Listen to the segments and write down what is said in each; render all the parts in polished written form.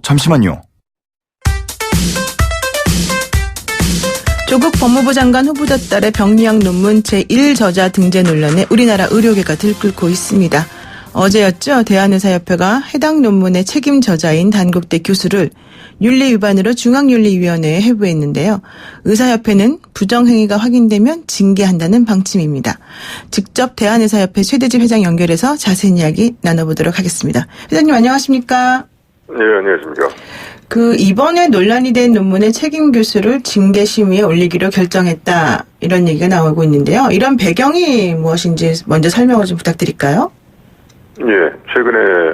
잠시만요. 조국 법무부 장관 후보자 딸의 병리학 논문 제1저자 등재 논란에 우리나라 의료계가 들끓고 있습니다. 어제였죠. 대한의사협회가 해당 논문의 책임 저자인 단국대 교수를 윤리 위반으로 중앙윤리위원회에 회부했는데요. 의사협회는 부정행위가 확인되면 징계한다는 방침입니다. 직접 대한의사협회 최대집 회장 연결해서 자세한 이야기 나눠보도록 하겠습니다. 회장님 안녕하십니까? 네, 안녕하십니까. 이번에 논란이 된 논문의 책임 교수를 징계 심의에 올리기로 결정했다. 이런 얘기가 나오고 있는데요. 이런 배경이 무엇인지 먼저 설명을 좀 부탁드릴까요? 예, 최근에,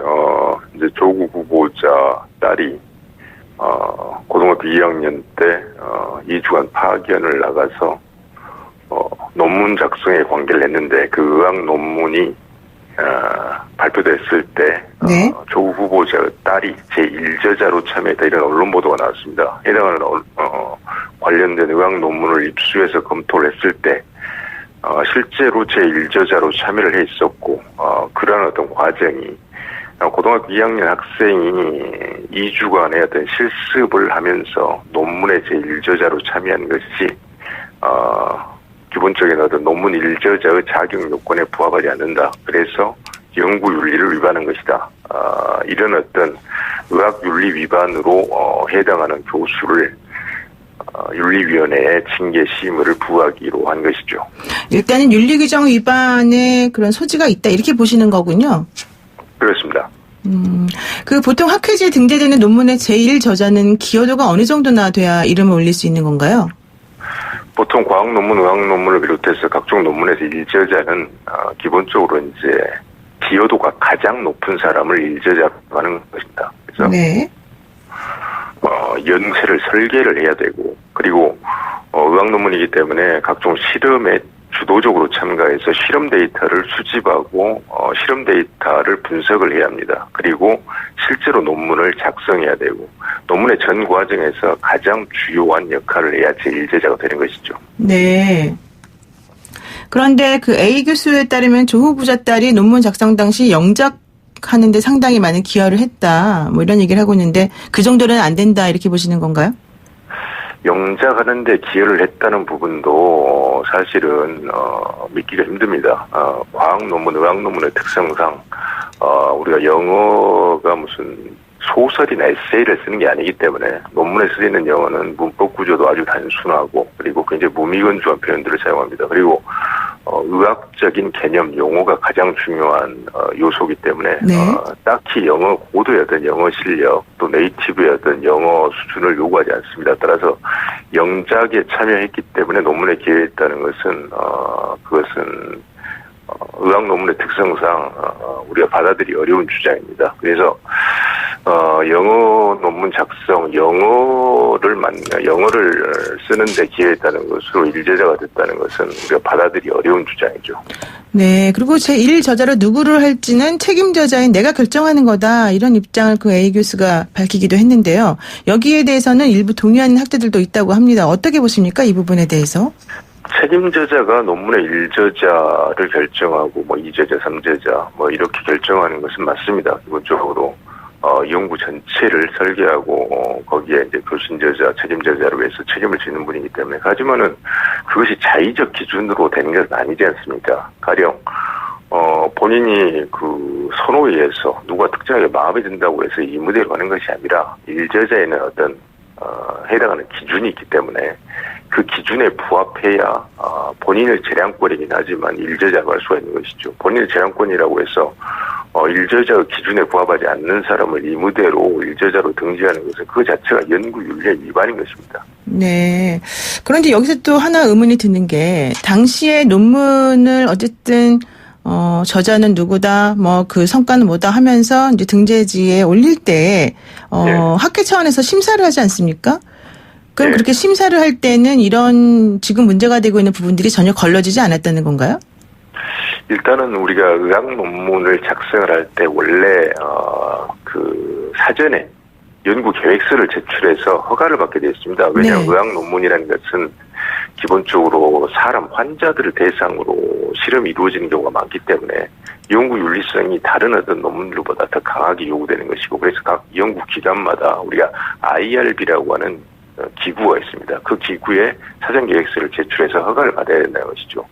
이제 조국 후보자 딸이, 고등학교 2학년 때, 2주간 파견을 나가서, 논문 작성에 관계를 했는데, 그 의학 논문이, 발표됐을 때, 네. 조국 후보자의 딸이 제1저자로 참여했다 이런 언론 보도가 나왔습니다. 해당하는, 관련된 의학 논문을 입수해서 검토를 했을 때, 실제로 제1저자로 참여를 해 있었고, 그러한 어떤 과정이, 고등학교 2학년 학생이 2주간의 어떤 실습을 하면서 논문의 제1저자로 참여한 것이, 기본적인 어떤 논문 1저자의 자격 요건에 부합하지 않는다. 그래서 연구윤리를 위반한 것이다. 이런 어떤 의학윤리 위반으로, 해당하는 교수를 윤리위원회에 징계 심의를 부하기로 한 것이죠. 일단은 윤리규정 위반의 그런 소지가 있다 이렇게 보시는 거군요. 그렇습니다. 보통 학회지에 등재되는 논문의 제1저자는 기여도가 어느 정도나 돼야 이름을 올릴 수 있는 건가요? 보통 과학 논문, 의학 논문을 비롯해서 각종 논문에서 1저자는 기본적으로 이제 기여도가 가장 높은 사람을 1저자로 하는 것입니다. 그래서 네. 연체를 설계를 해야 되고, 그리고 의학 논문이기 때문에 각종 실험에 주도적으로 참가해서 실험 데이터를 수집하고 실험 데이터를 분석을 해야 합니다. 그리고 실제로 논문을 작성해야 되고, 논문의 전 과정에서 가장 주요한 역할을 해야 제1저자가 되는 것이죠. 네. 그런데 그 A 교수에 따르면 조 후보자 딸이 논문 작성 당시 영작하는데 상당히 많은 기여를 했다. 뭐 이런 얘기를 하고 있는데 그 정도는 안 된다 이렇게 보시는 건가요? 영작하는데 기여를 했다는 부분도 사실은 믿기가 힘듭니다. 과학 논문, 의학 논문의 특성상 우리가 영어가 무슨 소설이나 에세이를 쓰는 게 아니기 때문에 논문에 쓰이는 영어는 문법 구조도 아주 단순하고 그리고 굉장히 무미건조한 표현들을 사용합니다. 그리고 의학적인 개념, 용어가 가장 중요한 요소이기 때문에 네. 딱히 영어 고도의 어떤 영어 실력 또 네이티브의 어떤 영어 수준을 요구하지 않습니다. 따라서 영작에 참여했기 때문에 논문에 기여했다는 것은 그것은 의학 논문의 특성상 우리가 받아들이기 어려운 주장입니다. 그래서 영어 논문 작성, 영어를 쓰는데 기여했다는 것으로 1저자가 됐다는 것은 우리가 받아들이기 어려운 주장이죠. 네, 그리고 제1저자로 누구를 할지는 책임저자인 내가 결정하는 거다 이런 입장을 그 A 교수가 밝히기도 했는데요. 여기에 대해서는 일부 동의하는 학자들도 있다고 합니다. 어떻게 보십니까? 이 부분에 대해서? 책임저자가 논문의 1저자를 결정하고 2저자, 3저자 이렇게 결정하는 것은 맞습니다. 기본적으로 연구 전체를 설계하고 거기에 이제 교신저자, 책임저자로 해서 책임을 지는 분이기 때문에, 하지만은 그것이 자의적 기준으로 되는 것은 아니지 않습니까? 가령 본인이 그 선호에 의해서 누가 특정하게 마음에 든다고 해서 이 무대로 가는 것이 아니라 1저자에는 어떤 해당하는 기준이 있기 때문에 그 기준에 부합해야 본인의 재량권이긴 하지만 1저자로 할 수가 있는 것이죠. 본인의 재량권이라고 해서 1저자의 기준에 부합하지 않는 사람을 이 무대로 1저자로 등재하는 것은 그 자체가 연구윤리의 위반인 것입니다. 네. 그런데 여기서 또 하나 의문이 드는 게 당시에 논문을 어쨌든 저자는 누구다, 그 성과는 뭐다 하면서 이제 등재지에 올릴 때 네. 학회 차원에서 심사를 하지 않습니까? 그럼 네. 그렇게 심사를 할 때는 이런 지금 문제가 되고 있는 부분들이 전혀 걸러지지 않았다는 건가요? 일단은 우리가 의학 논문을 작성을 할 때 원래 그 사전에 연구 계획서를 제출해서 허가를 받게 되어 있습니다. 왜냐하면 네. 의학 논문이라는 것은 기본적으로 사람 환자들을 대상으로 실험이 이루어지는 경우가 많기 때문에 연구 윤리성이 다른 어떤 논문들보다 더 강하게 요구되는 것이고, 그래서 각 연구 기관마다 우리가 IRB라고 하는 기구가 있습니다. 그 기구에 사전 계획서를 제출해서 허가를 받아야 된다는 것이죠.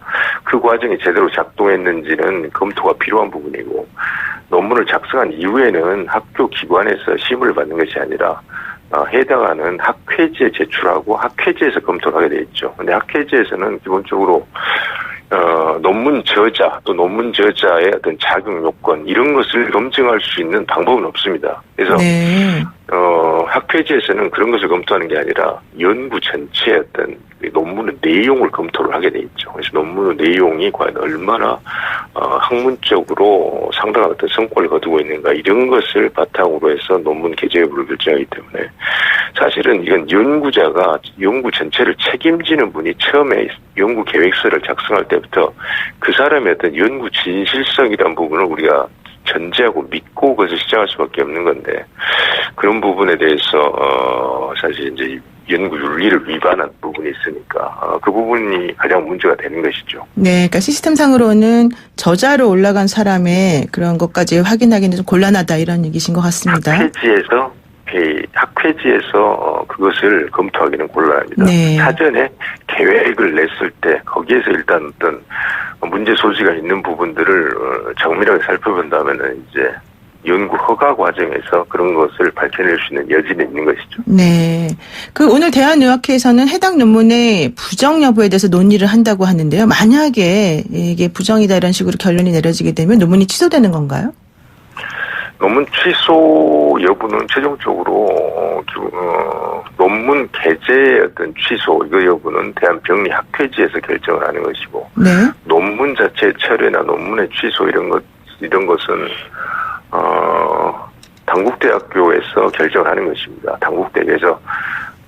그 과정이 제대로 작동했는지는 검토가 필요한 부분이고, 논문을 작성한 이후에는 학교 기관에서 심의를 받는 것이 아니라 해당하는 학회지에 제출하고 학회지에서 검토를 하게 돼 있죠. 근데 학회지에서는 기본적으로 논문 저자 또 논문 저자의 어떤 자격 요건 이런 것을 검증할 수 있는 방법은 없습니다. 그래서 네. 학회지에서는 그런 것을 검토하는 게 아니라 연구 전체의 어떤 논문의 내용을 검토를 하게 돼 있죠. 그래서 논문의 내용이 과연 얼마나 학문적으로 상당한 어떤 성과를 거두고 있는가 이런 것을 바탕으로 해서 논문 게재 여부를 결정하기 때문에 사실은 이건 연구자가 연구 전체를 책임지는 분이 처음에 연구 계획서를 작성할 때부터 그 사람의 어떤 연구 진실성이라는 부분을 우리가 전제하고 믿고 그것을 시작할 수밖에 없는 건데, 그런 부분에 대해서 사실 이제 연구 윤리를 위반한 부분이 있으니까 그 부분이 가장 문제가 되는 것이죠. 네, 그러니까 시스템상으로는 저자로 올라간 사람의 그런 것까지 확인하기는 좀 곤란하다 이런 얘기신 것 같습니다. 학회지에서 그것을 검토하기는 곤란합니다. 네. 사전에 계획을 냈을 때 거기에서 일단 어떤 문제 소지가 있는 부분들을 정밀하게 살펴본 다음에는 이제 연구 허가 과정에서 그런 것을 밝혀낼 수 있는 여지는 있는 것이죠. 네. 그 오늘 대한의학회에서는 해당 논문의 부정 여부에 대해서 논의를 한다고 하는데요. 만약에 이게 부정이다 이런 식으로 결론이 내려지게 되면 논문이 취소되는 건가요? 논문 취소 여부는 최종적으로 논문 게재의 어떤 취소 이거 여부는 대한병리학회지에서 결정을 하는 것이고, 네. 논문 자체의 철회나 논문의 취소 이런 것은 당국대학교에서 결정을 하는 것입니다. 당국대에서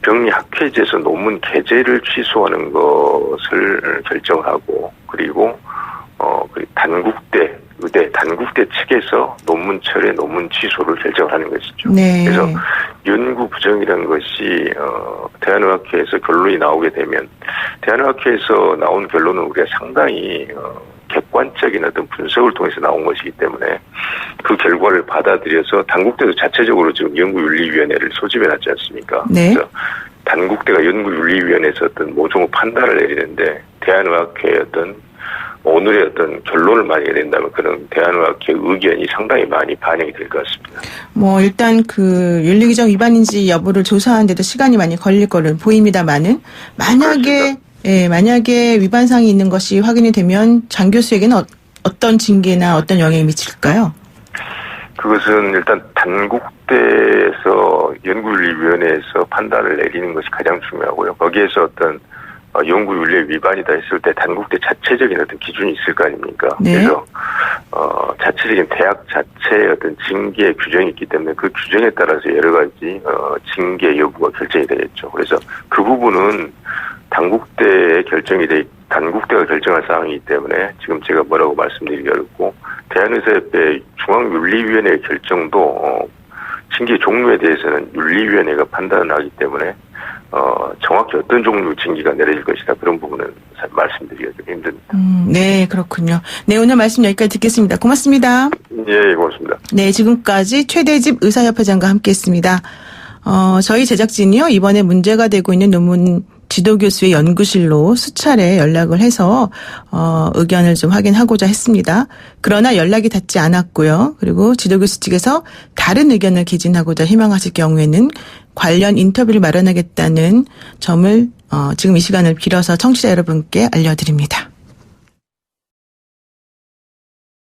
병리학회지에서 논문 게재를 취소하는 것을 결정하고, 그리고 단국대 측에서 논문 철회, 논문 취소를 결정을 하는 것이죠. 네. 그래서 연구 부정이라는 것이 대한의학회에서 결론이 나오게 되면 대한의학회에서 나온 결론은 우리가 상당히 객관적인 어떤 분석을 통해서 나온 것이기 때문에 그 결과를 받아들여서 단국대도 자체적으로 지금 연구윤리위원회를 소집해놨지 않습니까? 네. 그래서 단국대가 연구윤리위원회에서 어떤 모종의 판단을 내리는데 대한의학회의 어떤 오늘의 어떤 결론을 만약에 낸다면 그런 대한의학회 의견이 상당히 많이 반영이 될 것 같습니다. 뭐 일단 그 윤리규정 위반인지 여부를 조사하는 데도 시간이 많이 걸릴 거로 보입니다만은 만약에 위반 사항이 있는 것이 확인이 되면 장 교수에게는 어떤 징계나 어떤 영향이 미칠까요? 그것은 일단 단국대에서 연구윤리위원회에서 판단을 내리는 것이 가장 중요하고요. 거기에서 어떤 연구윤리 위반이다 했을 때 단국대 자체적인 어떤 기준이 있을 거 아닙니까? 네. 그래서 자체적인 대학 자체의 어떤 징계 규정이 있기 때문에 그 규정에 따라서 여러 가지 징계 여부가 결정이 되겠죠. 그래서 그 부분은 단국대가 결정할 사항이기 때문에 지금 제가 뭐라고 말씀드리기 어렵고, 대한의사협회 중앙윤리위원회의 결정도 징계 종류에 대해서는 윤리위원회가 판단을 하기 때문에 정확히 어떤 종류 징계가 내려질 것이다 그런 부분은 말씀드리기가 좀 힘듭니다. 네, 그렇군요. 네, 오늘 말씀 여기까지 듣겠습니다. 고맙습니다. 예, 고맙습니다. 네, 지금까지 최대집 의사협회장과 함께했습니다. 저희 제작진이요, 이번에 문제가 되고 있는 논문 지도교수의 연구실로 수차례 연락을 해서 의견을 좀 확인하고자 했습니다. 그러나 연락이 닿지 않았고요. 그리고 지도교수 측에서 다른 의견을 개진하고자 희망하실 경우에는 관련 인터뷰를 마련하겠다는 점을 지금 이 시간을 빌어서 청취자 여러분께 알려드립니다.